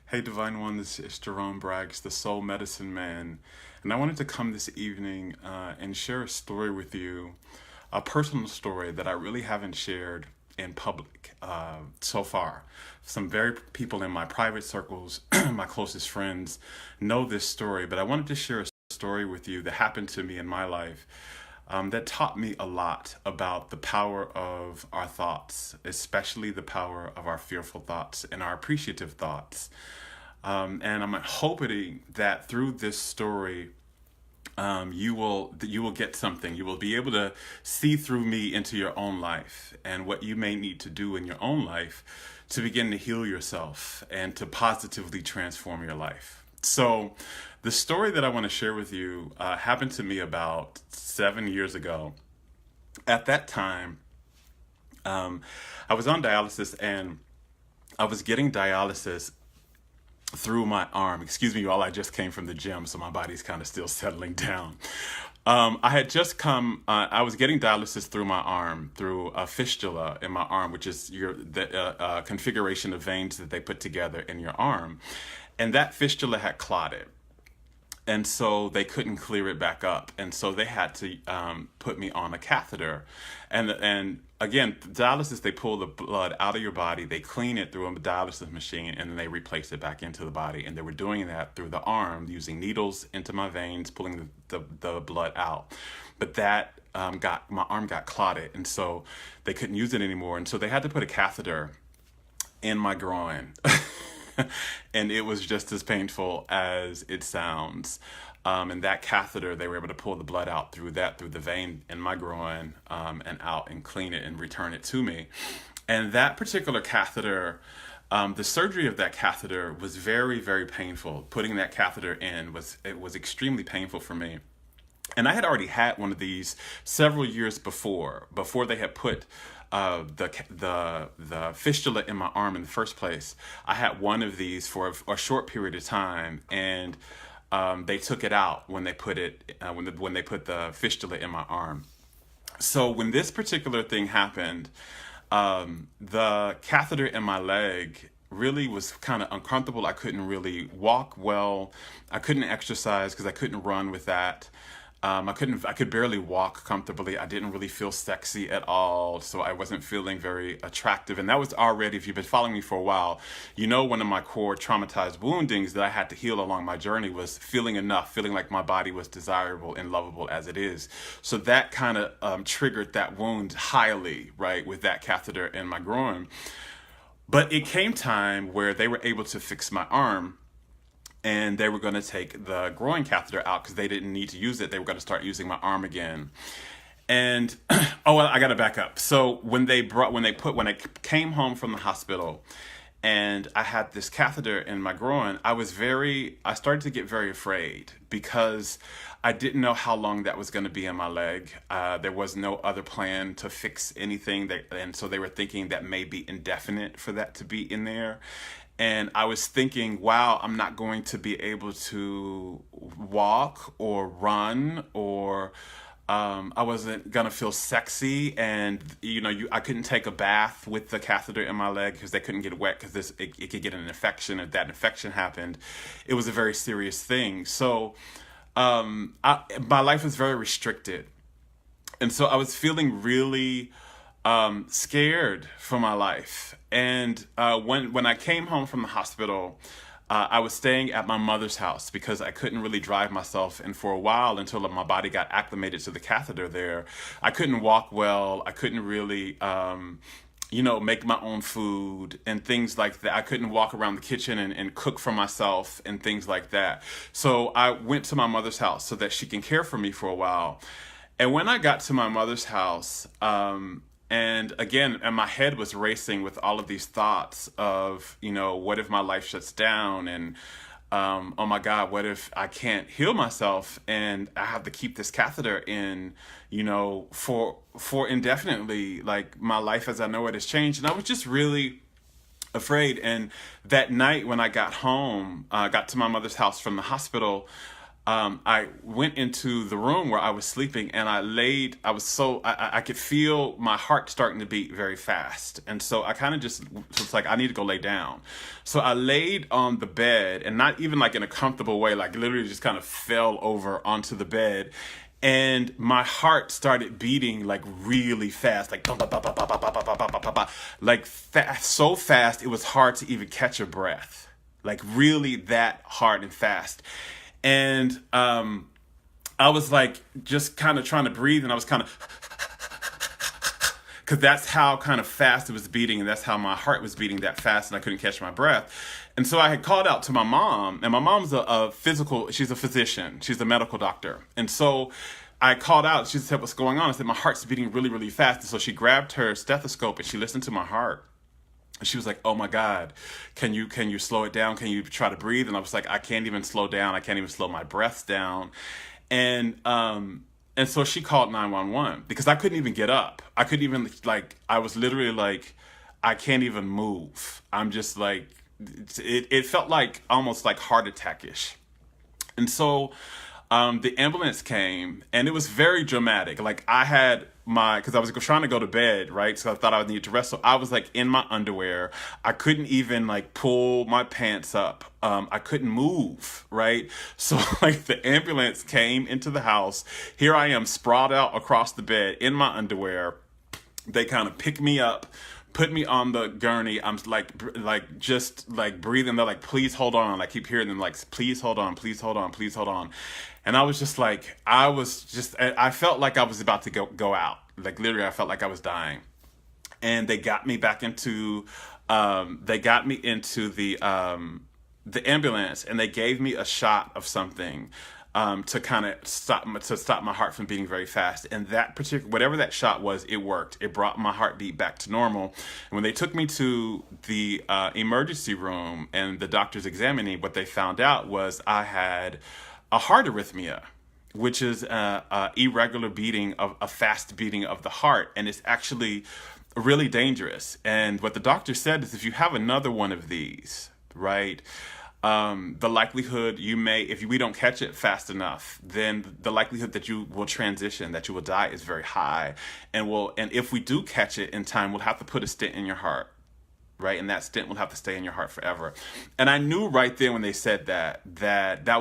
Hey, Divine One, this is Jerome Braggs, the Soul Medicine Man. And I wanted to come this evening and share a story with you, a personal story that I really haven't shared in public so far. Some very people in my private circles, my closest friends, know this story, but I wanted to share a story with you that happened to me in my life that taught me a lot about the power of our thoughts, especially the power of our fearful thoughts and our appreciative thoughts. And I'm hoping that through this story, you will get something. You will be able to see through me into your own life and what you may need to do in your own life to begin to heal yourself and to positively transform your life. So, the story that I want to share with you happened to me about 7 years ago. At that time, I was on dialysis and I was getting dialysis through my arm. Excuse me, y'all. I just came from the gym, so my body's kind of still settling down. I had just come. I was getting dialysis through my arm, through a fistula in my arm, which is the configuration of veins that they put together in your arm, and that fistula had clotted. And so they couldn't clear it back up, and so they had to put me on a catheter. And again, dialysis, they pull the blood out of your body, they clean it through a dialysis machine, and then they replace it back into the body. And they were doing that through the arm, using needles into my veins, pulling the blood out. But that got my arm got clotted, and so they couldn't use it anymore. And so they had to put a catheter in my groin. And it was just as painful as it sounds. And that catheter, they were able to pull the blood out through the vein in my groin, and out and clean it and return it to me. And that particular catheter, the surgery of that catheter was very, very painful. Putting that catheter in was extremely painful for me. And I had already had one of these several years before they had put the fistula in my arm in the first place. I had one of these for a short period of time, and they took it out when they put when they put the fistula in my arm. So when this particular thing happened, the catheter in my leg really was kind of uncomfortable. I couldn't really walk well. I couldn't exercise because I couldn't run with that. I could barely walk comfortably. I didn't really feel sexy at all. So I wasn't feeling very attractive. And that was already, if you've been following me for a while, you know, one of my core traumatized woundings that I had to heal along my journey was feeling enough, feeling like my body was desirable and lovable as it is. So that kind of triggered that wound highly, right, with that catheter in my groin. But it came time where they were able to fix my arm, and they were going to take the groin catheter out because they didn't need to use it. They were going to start using my arm again. And oh, well, I got to back up. So when I came home from the hospital and I had this catheter in my groin, I started to get very afraid because I didn't know how long that was going to be in my leg. There was no other plan to fix anything, and so they were thinking that may be indefinite for that to be in there. And I was thinking, wow, I'm not going to be able to walk or run, or I wasn't gonna feel sexy, and I couldn't take a bath with the catheter in my leg because they couldn't get wet because it could get an infection. If that infection happened, it was a very serious thing. So my life was very restricted, and so I was feeling really scared for my life. And when I came home from the hospital, I was staying at my mother's house because I couldn't really drive myself. And for a while, until my body got acclimated to the catheter there, I couldn't walk well. I couldn't really, make my own food and things like that. I couldn't walk around the kitchen and cook for myself and things like that. So I went to my mother's house so that she can care for me for a while. And when I got to my mother's house, and again, and my head was racing with all of these thoughts of, what if my life shuts down? And, oh my God, what if I can't heal myself and I have to keep this catheter in, for indefinitely, like my life as I know it has changed. And I was just really afraid. And that night when I got home, got to my mother's house from the hospital, I went into the room where I was sleeping, and I was so, I could feel my heart starting to beat very fast. And so I kind of just was like, I need to go lay down. So I laid on the bed, and not even like in a comfortable way, like literally just kind of fell over onto the bed. And my heart started beating like really fast, like bum, bum, bum, bum, bum, bum, bum, bum, bum, bum, bum, like fast, so fast it was hard to even catch a breath, like really that hard and fast. And I was like just kind of trying to breathe, and I was kind of, because that's how kind of fast it was beating, and that's how my heart was beating that fast, and I couldn't catch my breath. And so I had called out to my mom, and my mom's she's a physician, she's a medical doctor. And so I called out, she said, what's going on? I said, my heart's beating really, really fast. And so she grabbed her stethoscope and she listened to my heart. And she was like, oh my God, can you slow it down? Can you try to breathe? And I was like, I can't even slow down. I can't even slow my breaths down. And so she called 911 because I couldn't even get up. I couldn't even, like, I was literally like, I can't even move. I'm just like, it felt like almost like heart attack-ish. And so the ambulance came, and it was very dramatic. Like I had because I was trying to go to bed, right? So I thought I would need to rest. So I was like in my underwear. I couldn't even like pull my pants up. I couldn't move, right? So like the ambulance came into the house. Here I am sprawled out across the bed in my underwear. They kind of picked me up, put me on the gurney. I'm like just like breathing. They're like, please hold on. I keep hearing them like, please hold on, please hold on, please hold on. And I was just like, I felt like I was about to go out. Like literally, I felt like I was dying. And they got me back into, the ambulance, and they gave me a shot of something to kind of stop my heart from beating very fast. And that particular, whatever that shot was, it worked. It brought my heartbeat back to normal. And when they took me to the emergency room and the doctors examined me, what they found out was I had a heart arrhythmia, which is a irregular beating of a fast beating of the heart. And it's actually really dangerous. And what the doctor said is if you have another one of these, right, the likelihood if we don't catch it fast enough, then the likelihood that you will transition, that you will die, is very high. And if we do catch it in time, we'll have to put a stent in your heart, right? And that stent will have to stay in your heart forever. And I knew right there when they said that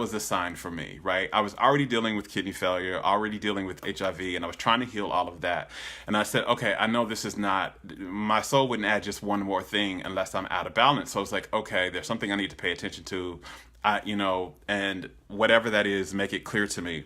was a sign for me, right? I was already dealing with kidney failure, already dealing with HIV, and I was trying to heal all of that. And I said, okay, I know this is not, my soul wouldn't add just one more thing unless I'm out of balance. So I was like, okay, there's something I need to pay attention to, and whatever that is, make it clear to me.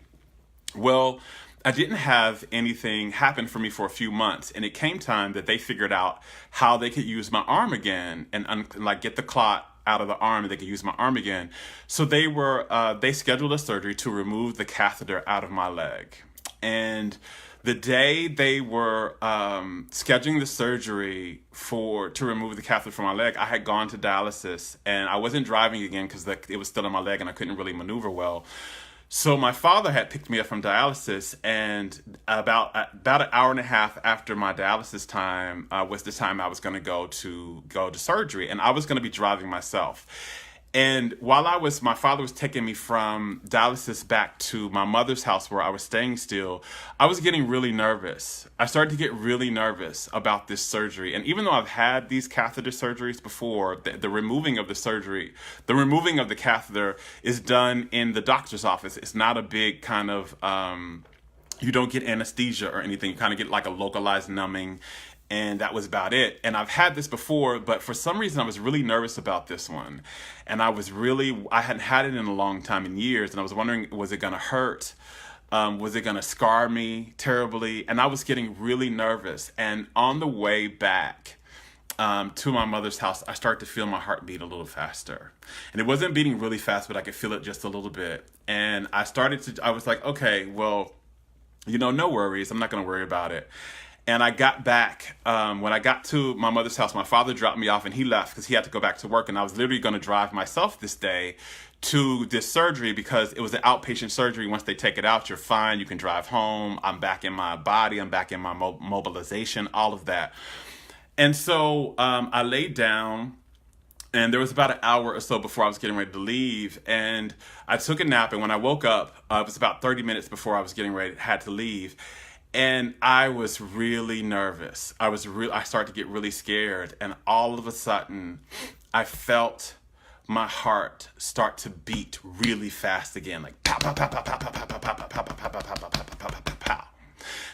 Well, I didn't have anything happen for me for a few months, and it came time that they figured out how they could use my arm again and like get the clot out of the arm, and they could use my arm again. So they scheduled a surgery to remove the catheter out of my leg. And the day they were scheduling the surgery to remove the catheter from my leg, I had gone to dialysis, and I wasn't driving again because it was still in my leg and I couldn't really maneuver well. So my father had picked me up from dialysis, and about an hour and a half after my dialysis time was the time I was going to go to surgery, and I was going to be driving myself. And while my father was taking me from dialysis back to my mother's house where I was staying still, I was getting really nervous. I started to get really nervous about this surgery. And even though I've had these catheter surgeries before, the removing of the catheter is done in the doctor's office. It's not a big kind of, you don't get anesthesia or anything. You kind of get like a localized numbing. And that was about it. And I've had this before, but for some reason I was really nervous about this one. And I hadn't had it in a long time, in years. And I was wondering, was it going to hurt? Was it going to scar me terribly? And I was getting really nervous. And on the way back to my mother's house, I started to feel my heart beat a little faster. And it wasn't beating really fast, but I could feel it just a little bit. And I was like, okay, well, no worries. I'm not going to worry about it. And I got back, when I got to my mother's house, my father dropped me off and he left because he had to go back to work. And I was literally going to drive myself this day to this surgery because it was an outpatient surgery. Once they take it out, you're fine. You can drive home. I'm back in my body. I'm back in my mobilization, all of that. And so I laid down. And there was about an hour or so before I was getting ready to leave, and I took a nap. And when I woke up, it was about 30 minutes before I was getting ready, had to leave, and I was really nervous. I started to get really scared, and all of a sudden, I felt my heart start to beat really fast again, like pow pow pow pow pow pow pow pow pow pow pow pow pow pow pow pow pow pow.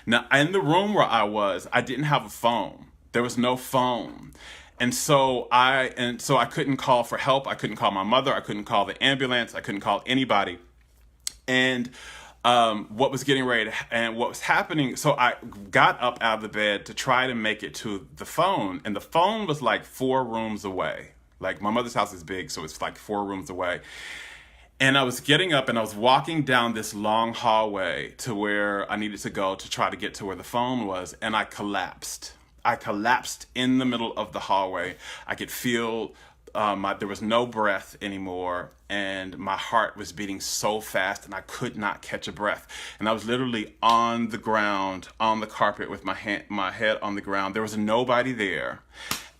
Now, in the room where I didn't have a phone. There was no phone. And so I couldn't call for help. I couldn't call my mother. I couldn't call the ambulance. I couldn't call anybody. And what was getting ready and what was happening. So I got up out of the bed to try to make it to the phone. And the phone was like 4 rooms away. Like, my mother's house is big, so it's like 4 rooms away. And I was getting up and I was walking down this long hallway to where I needed to go to try to get to where the phone was. And I collapsed. I collapsed in the middle of the hallway. I could feel there was no breath anymore, and my heart was beating so fast, and I could not catch a breath. And I was literally on the ground, on the carpet, with my head on the ground. There was nobody there,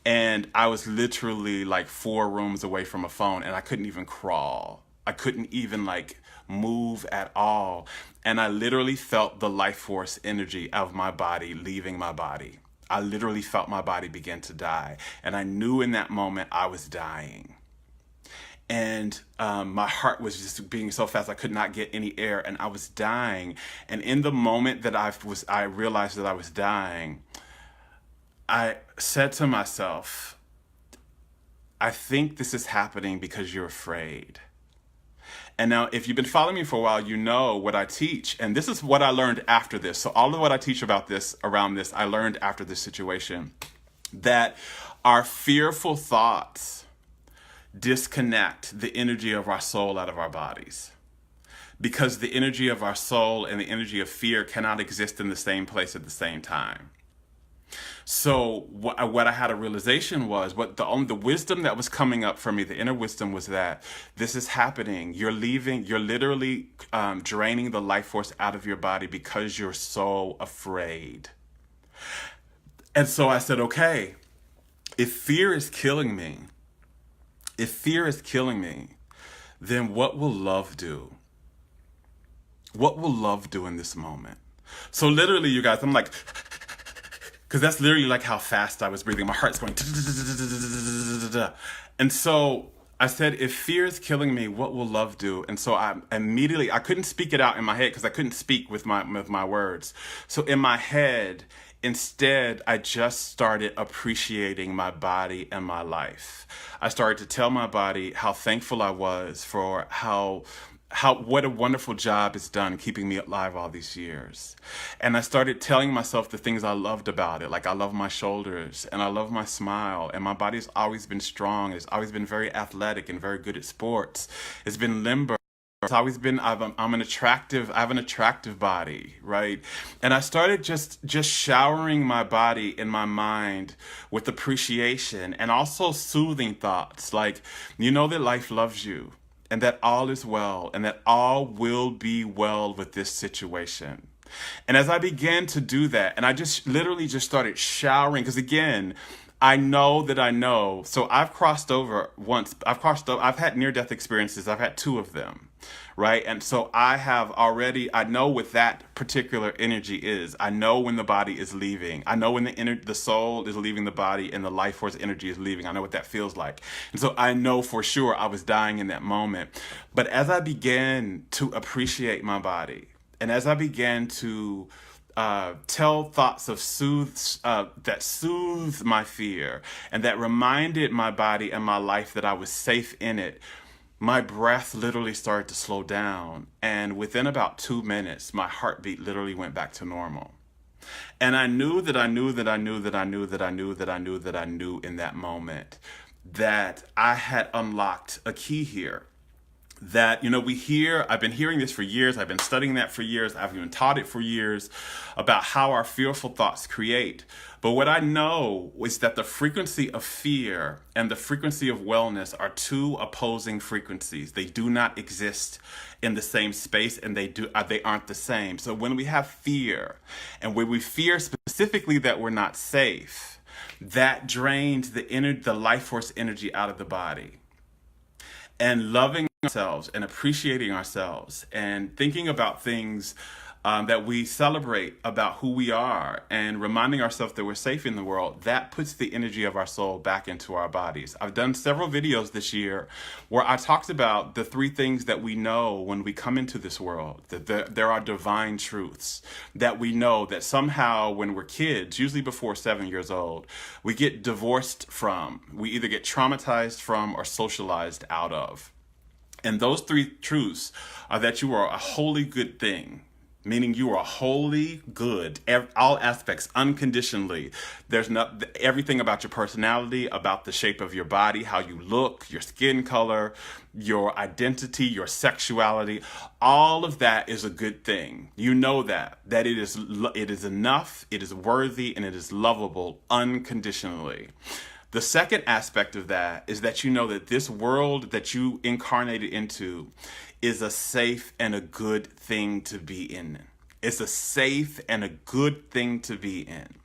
and I was literally like 4 rooms away from a phone, and I couldn't even crawl. I couldn't even like move at all, and I literally felt the life force energy of my body leaving my body. I literally felt my body begin to die. And I knew in that moment I was dying. And my heart was just beating so fast I could not get any air, and I was dying. And in the moment that I realized that I was dying, I said to myself, I think this is happening because you're afraid. And now, if you've been following me for a while, you know what I teach. And this is what I learned after this. So all of what I teach around this, I learned after this situation. That our fearful thoughts disconnect the energy of our soul out of our bodies. Because the energy of our soul and the energy of fear cannot exist in the same place at the same time. So what I had a realization was, the wisdom that was coming up for me, the inner wisdom, was that this is happening. You're literally draining the life force out of your body because you're so afraid. And so I said, okay, if fear is killing me, then what will love do? What will love do in this moment? So literally, you guys, I'm like, because that's literally like how fast I was breathing. My heart's going. And so I said, if fear is killing me, what will love do? And so I couldn't speak it out in my head because I couldn't speak with my words. So in my head, instead, I just started appreciating my body and my life. I started to tell my body how thankful I was for what a wonderful job it's done keeping me alive all these years. And I started telling myself the things I loved about it. Like, I love my shoulders, and I love my smile, and my body's always been strong. It's always been very athletic and very good at sports. It's been limber. It's always been, I have an attractive body, right? And I started just showering my body and my mind with appreciation and also soothing thoughts. Like, you know that life loves you, and that all is well, and that all will be well with this situation. And as I began to do that, and I just literally just started showering, because again, I know that I know. So I've crossed over once. I've had near-death experiences. I've had 2 of them, right? And so I know what that particular energy is. I know when the body is leaving. I know when the soul is leaving the body and the life force energy is leaving. I know what that feels like. And so I know for sure I was dying in that moment. But as I began to appreciate my body, and as I began to tell thoughts of that soothed my fear, and that reminded my body and my life that I was safe in it, my breath literally started to slow down. And within about 2 minutes, my heartbeat literally went back to normal. And I knew in that moment that I had unlocked a key here. That, I've been hearing this for years. I've been studying that for years. I've even taught it for years about how our fearful thoughts create. But what I know is that the frequency of fear and the frequency of wellness are 2 opposing frequencies. They do not exist in the same space, and they aren't the same. So when we have fear, and when we fear specifically that we're not safe, that drains the life force energy out of the body. And loving ourselves and appreciating ourselves and thinking about things that we celebrate about who we are and reminding ourselves that we're safe in the world, that puts the energy of our soul back into our bodies. I've done several videos this year where I talked about the 3 things that we know when we come into this world, that there are divine truths that we know that somehow when we're kids, usually before 7 years old, we get divorced from, we either get traumatized from or socialized out of. And those 3 truths are that you are a wholly good thing, meaning you are wholly good, all aspects, unconditionally. There's not everything about your personality, about the shape of your body, how you look, your skin color, your identity, your sexuality, all of that is a good thing. You know that it is enough, it is worthy, and it is lovable unconditionally. The second aspect of that is that you know that this world that you incarnated into is a safe and a good thing to be in. It's a safe and a good thing to be in,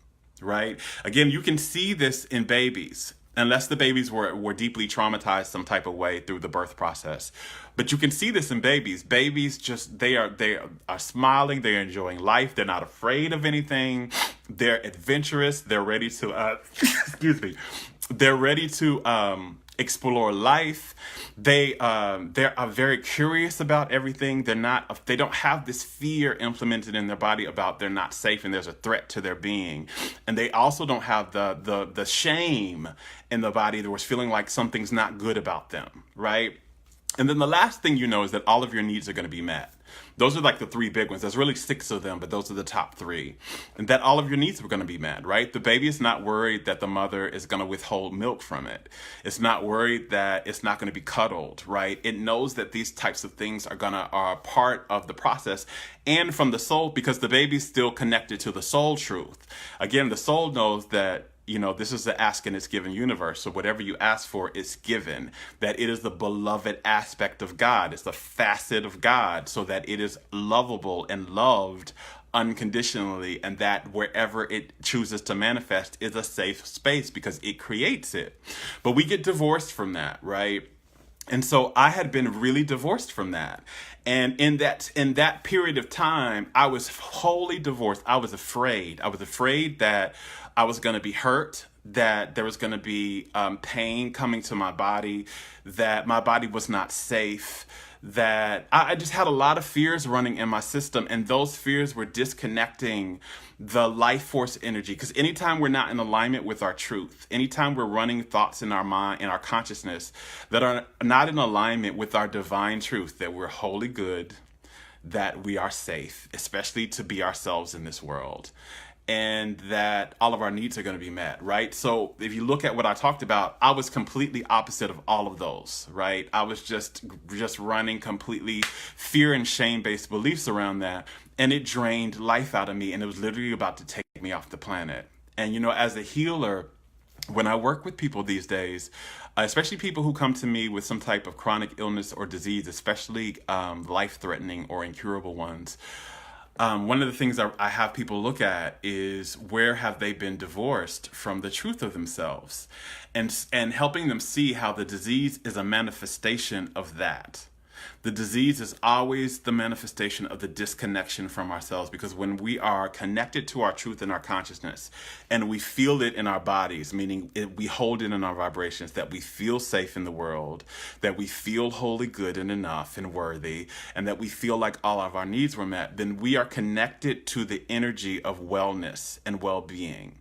right? Again, you can see this in babies, unless the babies were deeply traumatized some type of way through the birth process. But you can see this in babies. Babies just, they are smiling, they're enjoying life, they're not afraid of anything, they're adventurous, they're ready to, excuse me, they're ready to explore life. They are very curious about everything. They don't have this fear implemented in their body about they're not safe and there's a threat to their being. And they also don't have the shame in the body that was feeling like something's not good about them, right? And then the last thing you know is that all of your needs are going to be met. Those are like the 3 big ones. There's really 6 of them, but those are the top 3. And that all of your needs are going to be met, right? The baby is not worried that the mother is going to withhold milk from it. It's not worried that it's not going to be cuddled, right? It knows that these types of things are part of the process and from the soul, because the baby's still connected to the soul truth. Again, the soul knows that this is the ask and it's given universe. So whatever you ask for is given. That it is the beloved aspect of God. It's the facet of God, so that it is lovable and loved unconditionally, and that wherever it chooses to manifest is a safe space because it creates it. But we get divorced from that, right? And so I had been really divorced from that. And in that period of time, I was wholly divorced. I was afraid. I was afraid that I was going to be hurt, that there was going to be pain coming to my body, that my body was not safe, that I just had a lot of fears running in my system. And those fears were disconnecting the life force energy. Because anytime we're not in alignment with our truth, anytime we're running thoughts in our mind, in our consciousness, that are not in alignment with our divine truth, that we're wholly good, that we are safe, especially to be ourselves in this world, and that all of our needs are going to be met, right? So if you look at what I talked about, I was completely opposite of all of those, right? I was just running completely fear and shame-based beliefs around that, and it drained life out of me, and it was literally about to take me off the planet. And, as a healer, when I work with people these days, especially people who come to me with some type of chronic illness or disease, especially life-threatening or incurable ones, one of the things I have people look at is where have they been divorced from the truth of themselves, and helping them see how the disease is a manifestation of that. The disease is always the manifestation of the disconnection from ourselves, because when we are connected to our truth and our consciousness, and we feel it in our bodies, meaning we hold it in our vibrations, that we feel safe in the world, that we feel wholly good and enough and worthy, and that we feel like all of our needs were met, then we are connected to the energy of wellness and well-being.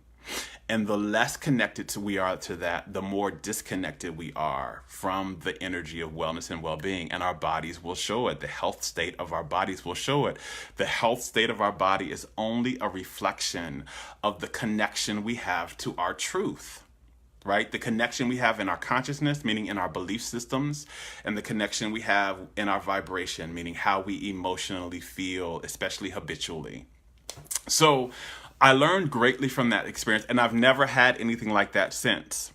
And the less connected we are to that, the more disconnected we are from the energy of wellness and well-being. And our bodies will show it. The health state of our bodies will show it. The health state of our body is only a reflection of the connection we have to our truth, right? The connection we have in our consciousness, meaning in our belief systems, and the connection we have in our vibration, meaning how we emotionally feel, especially habitually. So I learned greatly from that experience, and I've never had anything like that since.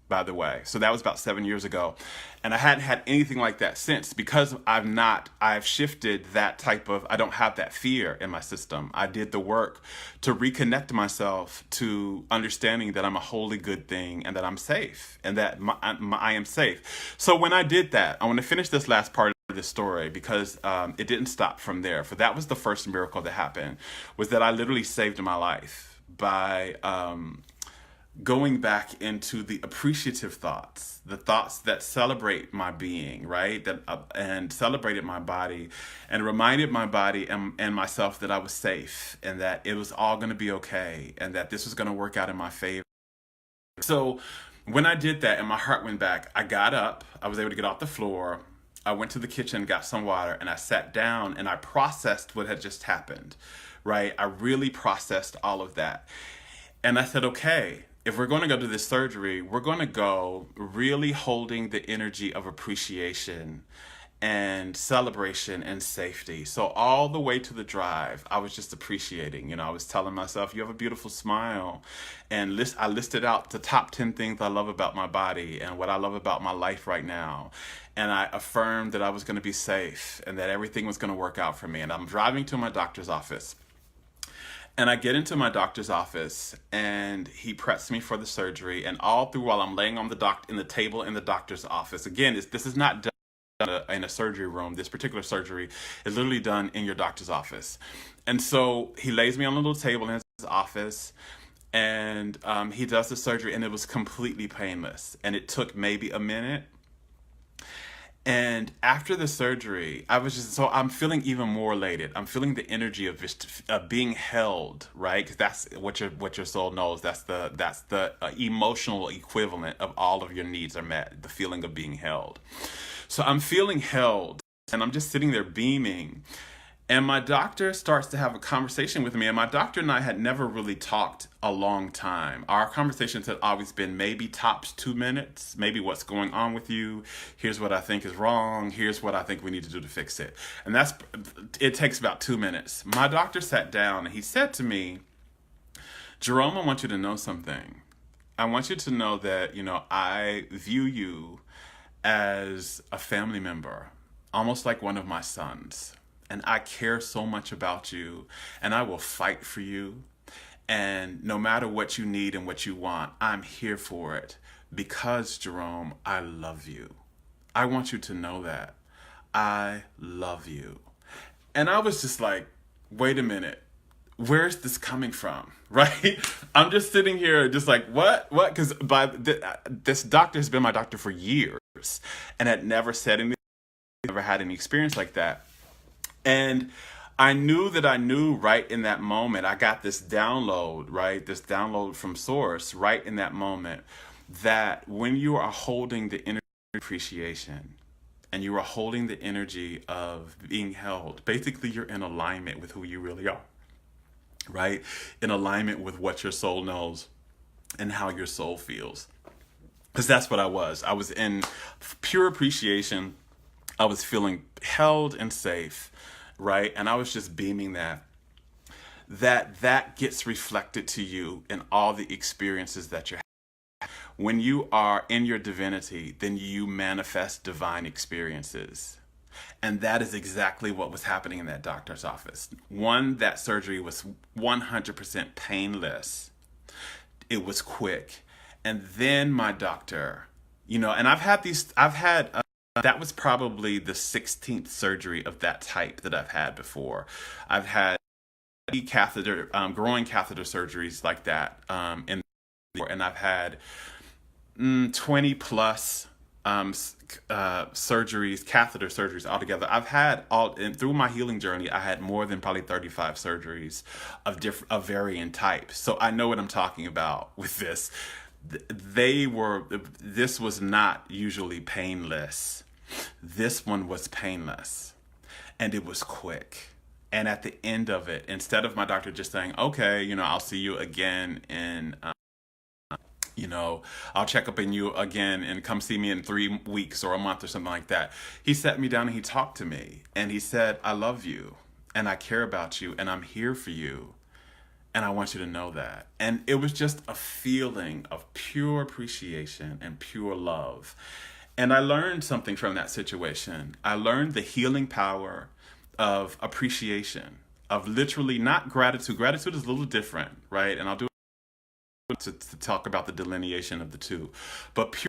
by the way. So that was about 7 years ago. And I hadn't had anything like that since, because I've shifted that type of, I don't have that fear in my system. I did the work to reconnect myself to understanding that I'm a wholly good thing and that I'm safe and that I am safe. So when I did that, I want to finish this last part of the story, because it didn't stop from there. For that was the first miracle that happened, was that I literally saved my life by going back into the appreciative thoughts, the thoughts that celebrate my being, right? That and celebrated my body and reminded my body and myself that I was safe and that it was all going to be okay and that this was going to work out in my favor. So when I did that and my heart went back, I got up, I was able to get off the floor. I went to the kitchen, got some water, and I sat down and I processed what had just happened, right? I really processed all of that. And I said, okay, if we're going to go to this surgery, we're going to go really holding the energy of appreciation and celebration and safety. So all the way to the drive, I was just appreciating. I was telling myself, you have a beautiful smile. And I listed out the top 10 things I love about my body and what I love about my life right now. And I affirmed that I was going to be safe and that everything was going to work out for me. And I'm driving to my doctor's office. And I get into my doctor's office and he preps me for the surgery. And all through while I'm laying on in the table in the doctor's office, again, this is not done in a surgery room. This particular surgery is literally done in your doctor's office. And so he lays me on a little table in his office and he does the surgery, and it was completely painless. And it took maybe a minute. And after the surgery, I'm feeling even more elated. I'm feeling the energy of just being held, right? Because that's what your soul knows. That's the emotional equivalent of all of your needs are met. The feeling of being held. So I'm feeling held, and I'm just sitting there beaming. And my doctor starts to have a conversation with me. And my doctor and I had never really talked a long time. Our conversations had always been maybe tops 2 minutes, maybe what's going on with you. Here's what I think is wrong. Here's what I think we need to do to fix it. And it takes about 2 minutes. My doctor sat down and he said to me, Jerome, I want you to know something. I want you to know that, I view you as a family member, almost like one of my sons. And I care so much about you, and I will fight for you. And no matter what you need and what you want, I'm here for it. Because, Jerome, I love you. I want you to know that. I love you. And I was just like, wait a minute. Where's this coming from? Right? I'm just sitting here just like, what? Because this doctor has been my doctor for years and had never said anything, never had any experience like that. And I knew right in that moment, I got this download, right? This download from source right in that moment, that when you are holding the energy of appreciation and you are holding the energy of being held, basically you're in alignment with who you really are, right? In alignment with what your soul knows and how your soul feels. Because that's what I was. I was in pure appreciation. I was feeling held and safe, right? And I was just beaming that gets reflected to you in all the experiences that you're having. When you are in your divinity, then you manifest divine experiences. And that is exactly what was happening in that doctor's office. That surgery was 100% painless. It was quick. And then my doctor, and that was probably the 16th surgery of that type that I've had before. I've had growing catheter surgeries like that, and I've had 20 plus surgeries, catheter surgeries altogether. I've had and through my healing journey, I had more than probably 35 surgeries of varying types. So I know what I'm talking about with this. This was not usually painless. This one was painless, and it was quick. And at the end of it, instead of my doctor just saying, okay, I'll see you again in, I'll check up on you again and come see me in 3 weeks or a month or something like that. He sat me down and he talked to me and he said, I love you and I care about you and I'm here for you. And I want you to know that. And it was just a feeling of pure appreciation and pure love. And I learned something from that situation. I learned the healing power of appreciation, of literally not gratitude. Gratitude is a little different, right? And I'll do it to talk about the delineation of the two. But pure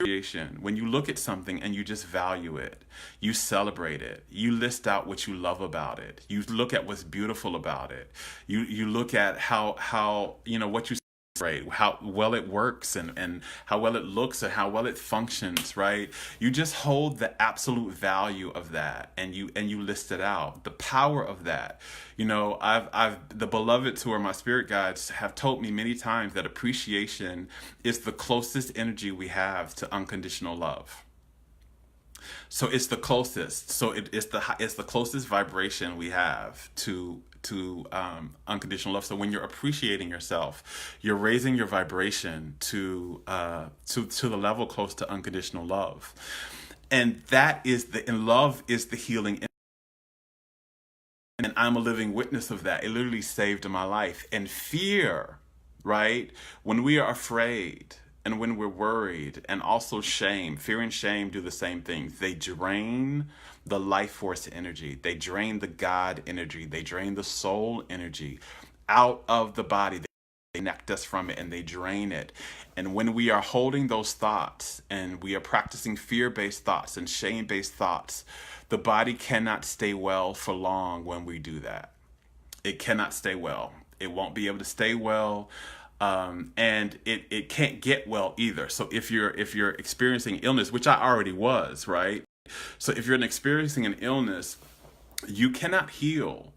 appreciation, when you look at something and you just value it, you celebrate it, you list out what you love about it, you look at what's beautiful about it, you look at how what you celebrate, how well it works, and how well it looks and how well it functions, right? You just hold the absolute value of that, and you list it out, the power of that. I've the beloveds who are my spirit guides have told me many times that appreciation is the closest energy we have to unconditional love. So it's the closest. So it's the closest vibration we have to unconditional love. So when you're appreciating yourself, you're raising your vibration to the level close to unconditional love, and love is the healing. And I'm a living witness of that. It literally saved my life. And fear, right? When we are afraid and when we're worried, and also shame, fear and shame do the same thing. They drain the life force energy. They drain the God energy. They drain the soul energy out of the body. They connect us from it and they drain it. And when we are holding those thoughts and we are practicing fear-based thoughts and shame-based thoughts, the body cannot stay well for long when we do that. It cannot stay well. It won't be able to stay well. And it can't get well either. So if you're experiencing illness, which I already was, right? So if you're experiencing an illness, you cannot heal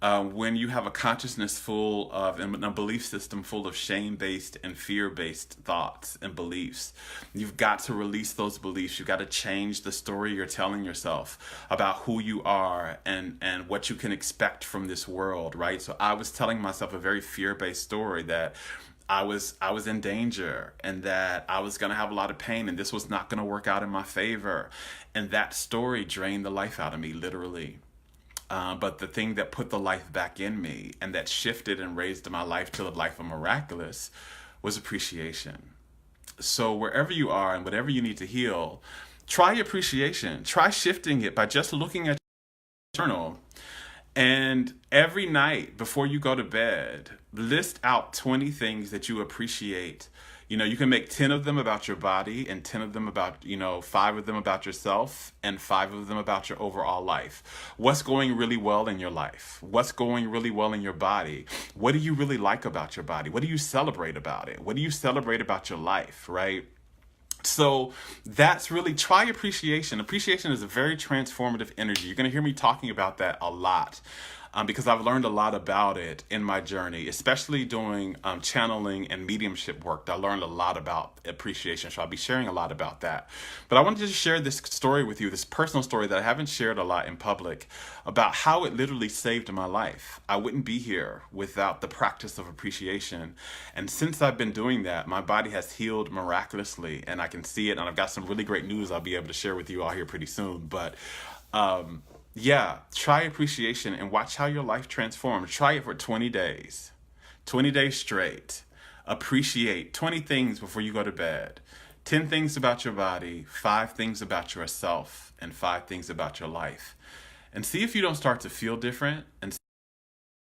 when you have a consciousness full of, and a belief system full of shame-based and fear-based thoughts and beliefs. You've got to release those beliefs. You've got to change the story you're telling yourself about who you are and what you can expect from this world, right? So I was telling myself a very fear-based story that I was in danger and that I was going to have a lot of pain and this was not going to work out in my favor. And that story drained the life out of me, literally. But the thing that put the life back in me and that shifted and raised my life to the life of miraculous was appreciation. So wherever you are and whatever you need to heal, try appreciation. Try shifting it by just looking at your journal. And every night before you go to bed, list out 20 things that you appreciate. You can make 10 of them about your body and 10 of them about, 5 of them about yourself and 5 of them about your overall life. What's going really well in your life? What's going really well in your body? What do you really like about your body? What do you celebrate about it? What do you celebrate about your life, right? So that's really, try appreciation. Appreciation is a very transformative energy. You're going to hear me talking about that a lot. Because I've learned a lot about it in my journey, especially doing channeling and mediumship work. I learned a lot about appreciation, so I'll be sharing a lot about that. But I wanted to just share this story with you, this personal story that I haven't shared a lot in public, about how it literally saved my life. I wouldn't be here without the practice of appreciation. And since I've been doing that, my body has healed miraculously, and I can see it. And I've got some really great news I'll be able to share with you all here pretty soon. But yeah, try appreciation and watch how your life transforms. Try it for 20 days. 20 days straight. Appreciate 20 things before you go to bed. 10 things about your body, 5 things about yourself, and 5 things about your life. And see if you don't start to feel different and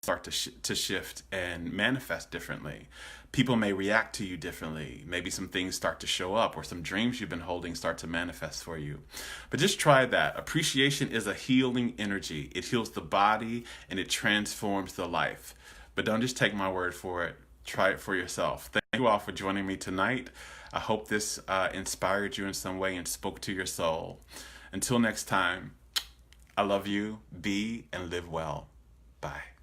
start to shift and manifest differently. People may react to you differently. Maybe some things start to show up, or some dreams you've been holding start to manifest for you. But just try that. Appreciation is a healing energy. It heals the body and it transforms the life. But don't just take my word for it. Try it for yourself. Thank you all for joining me tonight. I hope this inspired you in some way and spoke to your soul. Until next time, I love you. Be and live well. Bye.